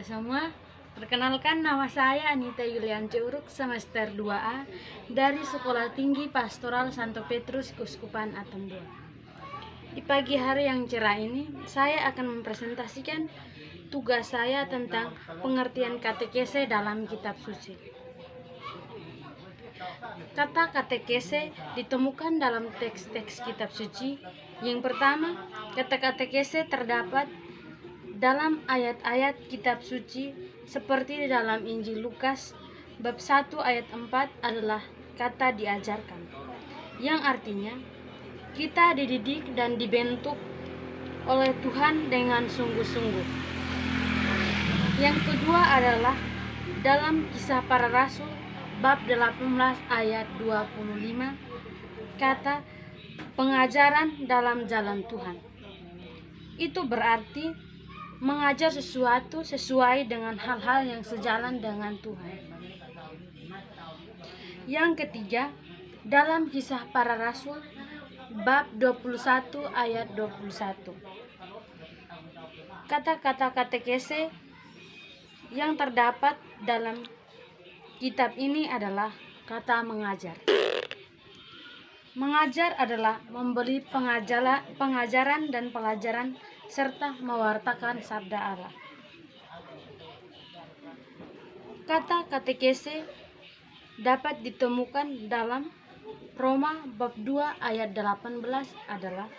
kita semua. Perkenalkan, nama saya Anita Yulianti Uruk, semester 2A dari Sekolah Tinggi Pastoral Santo Petrus Keuskupan Atambua. Di pagi hari yang cerah ini, saya akan mempresentasikan tugas saya tentang pengertian katekese dalam kitab suci. Kata katekese ditemukan dalam teks-teks kitab suci. Yang pertama, kata katekese terdapat dalam ayat-ayat kitab suci seperti di dalam Injil Lukas bab 1 ayat 4 adalah kata diajarkan, yang artinya kita dididik dan dibentuk oleh Tuhan dengan sungguh-sungguh. Yang kedua adalah dalam Kisah Para Rasul bab 18 ayat 25, kata pengajaran dalam jalan Tuhan. Itu berarti mengajar sesuatu sesuai dengan hal-hal yang sejalan dengan Tuhan. Yang ketiga, dalam Kisah Para Rasul bab 21 ayat 21. Kata-kata katekese yang terdapat dalam kitab ini adalah kata mengajar. Mengajar adalah memberi pengajaran dan pelajaran serta mewartakan sabda Allah. Kata katekese dapat ditemukan dalam Roma bab 2 ayat 18 adalah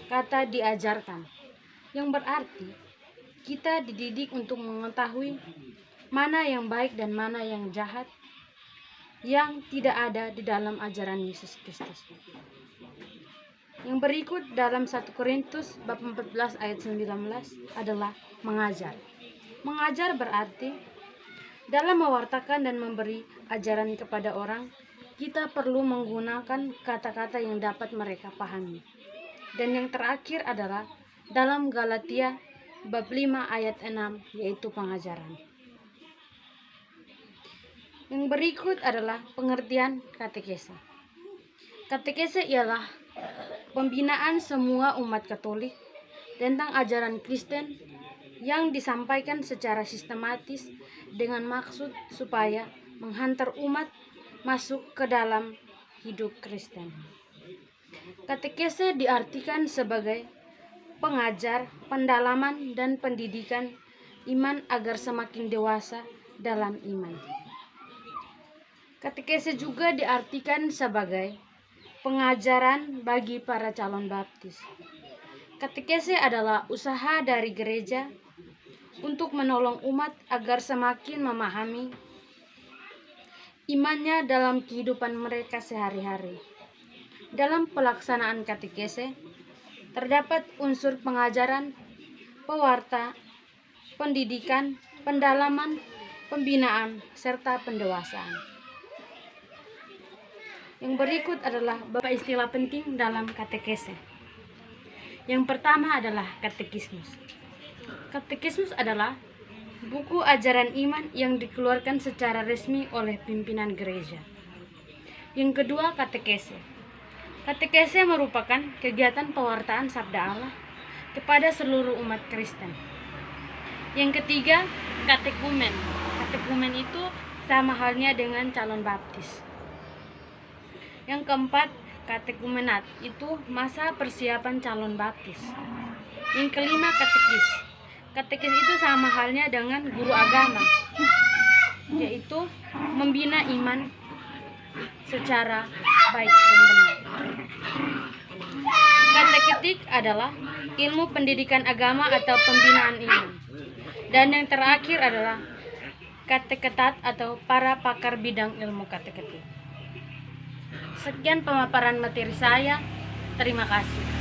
kata diajarkan, yang berarti kita dididik untuk mengetahui mana yang baik dan mana yang jahat yang tidak ada di dalam ajaran Yesus Kristus. Yang berikut dalam 1 Korintus bab 14 ayat 19 adalah mengajar. Mengajar berarti dalam mewartakan dan memberi ajaran kepada orang, kita perlu menggunakan kata-kata yang dapat mereka pahami. Dan yang terakhir adalah dalam Galatia bab 5 ayat 6, yaitu pengajaran. Yang berikut adalah pengertian katekese. Katekese ialah pembinaan semua umat Katolik tentang ajaran Kristen yang disampaikan secara sistematis dengan maksud supaya menghantar umat masuk ke dalam hidup Kristen. Katekese diartikan sebagai pengajar, pendalaman, dan pendidikan iman agar semakin dewasa dalam iman. Katekese juga diartikan sebagai pengajaran bagi para calon baptis. Katekese adalah usaha dari gereja untuk menolong umat agar semakin memahami imannya dalam kehidupan mereka sehari-hari. Dalam pelaksanaan katekese terdapat unsur pengajaran, pewarta, pendidikan, pendalaman, pembinaan, serta pendewasaan. Yang berikut adalah beberapa istilah penting dalam katekese. Yang pertama adalah katekismus. Katekismus adalah buku ajaran iman yang dikeluarkan secara resmi oleh pimpinan gereja. Yang kedua, katekese. Katekese merupakan kegiatan pewartaan sabda Allah kepada seluruh umat Kristen. Yang ketiga, katekumen. Katekumen itu sama halnya dengan calon baptis. Yang keempat, katekumenat, itu masa persiapan calon baptis. Yang kelima, katekis. Katekis itu sama halnya dengan guru agama, yaitu membina iman secara baik dan benar. Kateketik adalah ilmu pendidikan agama atau pembinaan iman. Dan yang terakhir adalah kateketat atau para pakar bidang ilmu kateketik. Sekian pemaparan materi saya. Terima kasih.